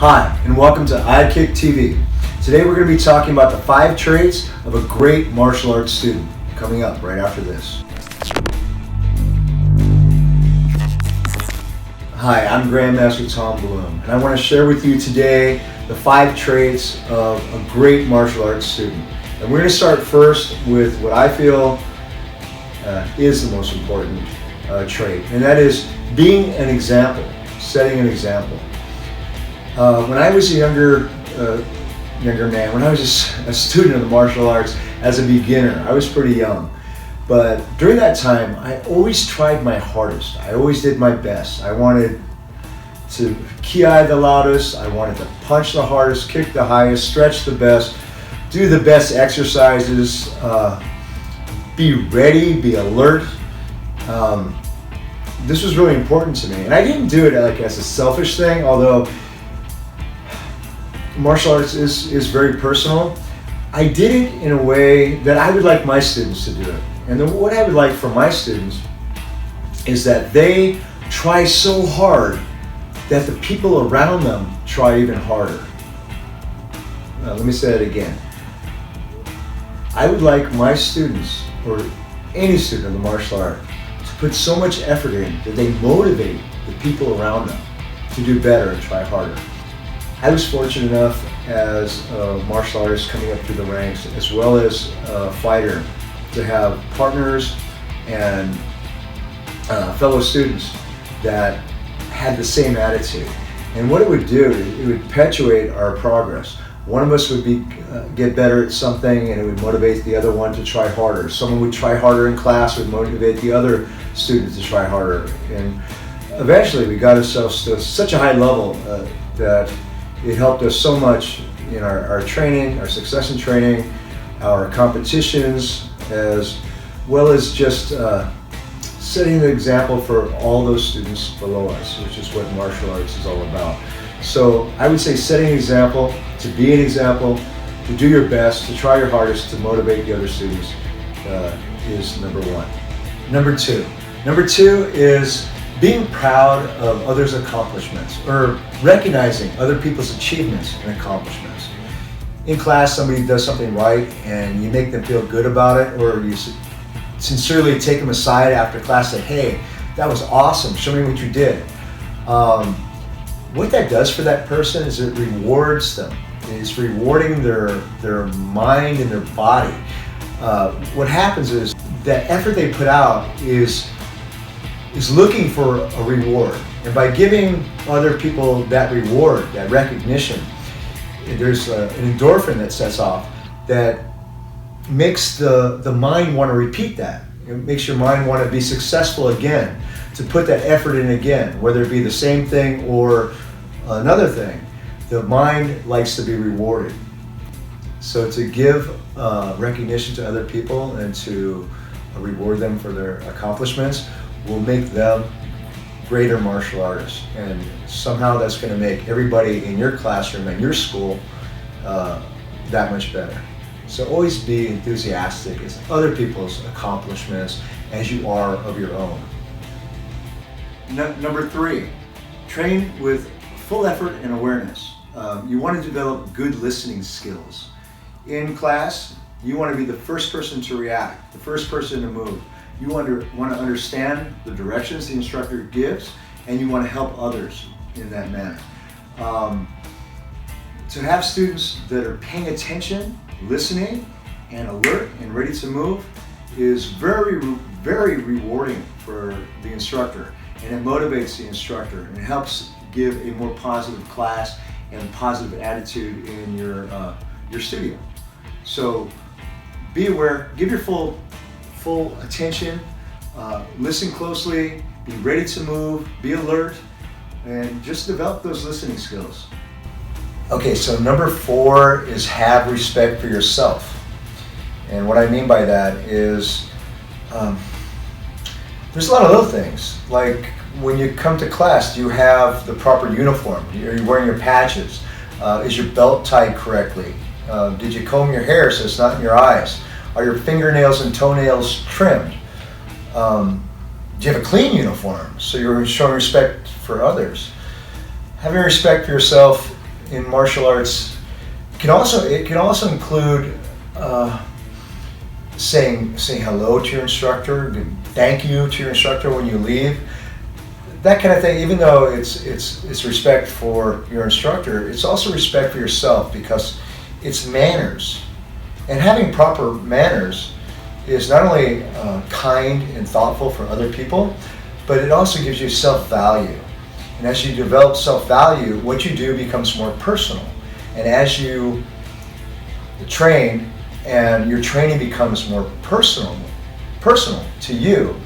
Hi, and welcome to iKick TV. Today we're going to be talking about the 5 traits of a great martial arts student, coming up right after this. Hi, I'm Grandmaster Tom Bloom, and I want to share with you today the 5 traits of a great martial arts student. And we're going to start first with what I feel is the most important trait, and that is being an example, setting an example. When I was a younger man, when I was a student of the martial arts as a beginner, I was pretty young. But during that time, I always tried my hardest. I always did my best. I wanted to ki the loudest. I wanted to punch the hardest, kick the highest, stretch the best, do the best exercises, be ready, be alert. This was really important to me. And I didn't do it like as a selfish thing, although martial arts is very personal. I did it in a way that I would like my students to do it. And what I would like for my students is that they try so hard that the people around them try even harder. Let me say that again. I would like my students, or any student of the martial art, to put so much effort in that they motivate the people around them to do better and try harder. I was fortunate enough as a martial artist coming up through the ranks, as well as a fighter, to have partners and fellow students that had the same attitude. And what it would do, it would perpetuate our progress. One of us would get better at something, and it would motivate the other one to try harder. Someone would try harder in class, would motivate the other students to try harder. And eventually we got ourselves to such a high level that it helped us so much in our training, our success in training, our competitions, as well as just setting an example for all those students below us, which is what martial arts is all about. So I would say setting an example, to be an example, to do your best, to try your hardest, to motivate the other students is number 1. Number two is being proud of others' accomplishments, or recognizing other people's achievements and accomplishments. In class, somebody does something right and you make them feel good about it, or you sincerely take them aside after class and say, hey, that was awesome, show me what you did. What that does for that person is it rewards them. It's rewarding their mind and their body. What happens is that effort they put out is looking for a reward. And by giving other people that reward, that recognition, there's an endorphin that sets off that makes the mind want to repeat that. It makes your mind want to be successful again, to put that effort in again, whether it be the same thing or another thing. The mind likes to be rewarded. So to give recognition to other people and to reward them for their accomplishments will make them greater martial artists, and somehow that's going to make everybody in your classroom and your school that much better. So always be enthusiastic as other people's accomplishments as you are of your own. Number 3, train with full effort and awareness. You want to develop good listening skills. In class, you want to be the first person to react, the first person to move. You want to understand the directions the instructor gives, and you want to help others in that manner. To have students that are paying attention, listening, and alert and ready to move is very, very rewarding for the instructor, and it motivates the instructor, and it helps give a more positive class and positive attitude in your studio. So be aware, give your full attention, listen closely, be ready to move, be alert, and just develop those listening skills. Okay, so number 4 is have respect for yourself. And what I mean by that is there's a lot of little things, like when you come to class, do you have the proper uniform? Are you wearing your patches? Is your belt tied correctly? Did you comb your hair so it's not in your eyes? Are your fingernails and toenails trimmed? Do you have a clean uniform so you're showing respect for others? Having respect for yourself in martial arts can also include saying hello to your instructor, thank you to your instructor when you leave, that kind of thing. Even though it's respect for your instructor, it's also respect for yourself, because it's manners. And having proper manners is not only kind and thoughtful for other people, but it also gives you self-value. And as you develop self-value, what you do becomes more personal. And as you train and your training becomes more personal to you,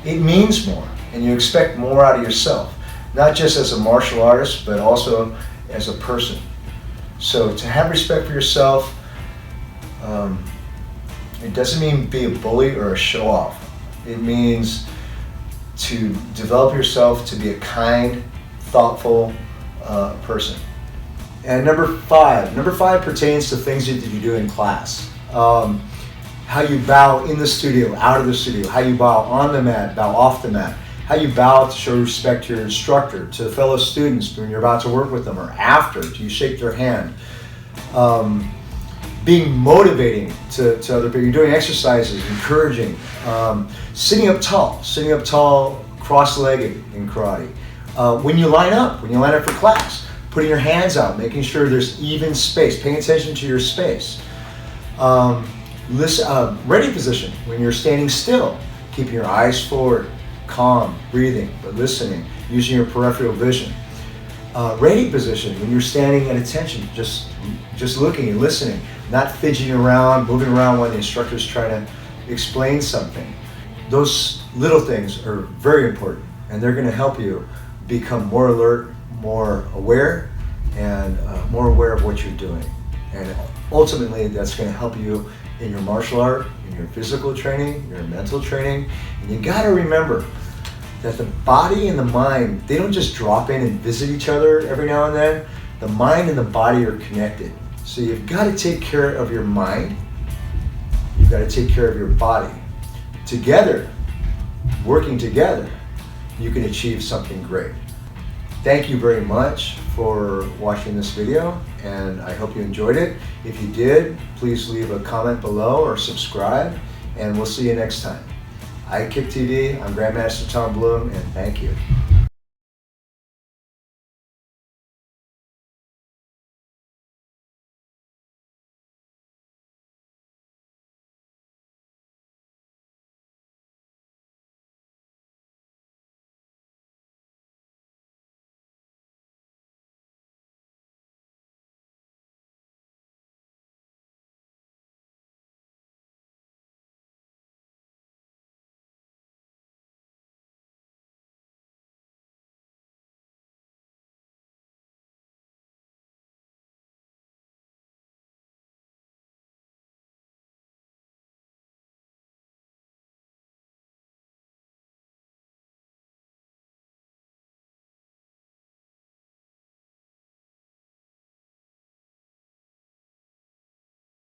it means more, and you expect more out of yourself, not just as a martial artist, but also as a person. So to have respect for yourself, it doesn't mean be a bully or a show-off. It means to develop yourself to be a kind, thoughtful person. And number five pertains to things that you do in class. How you bow in the studio, out of the studio, how you bow on the mat, bow off the mat, how you bow to show respect to your instructor, to fellow students when you're about to work with them, or after, do you shake their hand? Being motivating to other people, you're doing exercises, encouraging, sitting up tall, cross-legged in karate. When you line up for class, putting your hands out, making sure there's even space, paying attention to your space. Ready position, when you're standing still, keeping your eyes forward, calm, breathing, but listening, using your peripheral vision. Ready position, when you're standing at attention, just looking and listening, not fidgeting around, moving around while the instructor's trying to explain something. Those little things are very important, and they're going to help you become more alert, more aware, and more aware of what you're doing. And ultimately, that's going to help you in your martial art, in your physical training, your mental training. And you got to remember that the body and the mind, they don't just drop in and visit each other every now and then. The mind and the body are connected. So you've got to take care of your mind. You've got to take care of your body. Together, working together, you can achieve something great. Thank you very much for watching this video, and I hope you enjoyed it. If you did, please leave a comment below or subscribe, and we'll see you next time. iKick TV, I'm Grandmaster Tom Bloom, and thank you.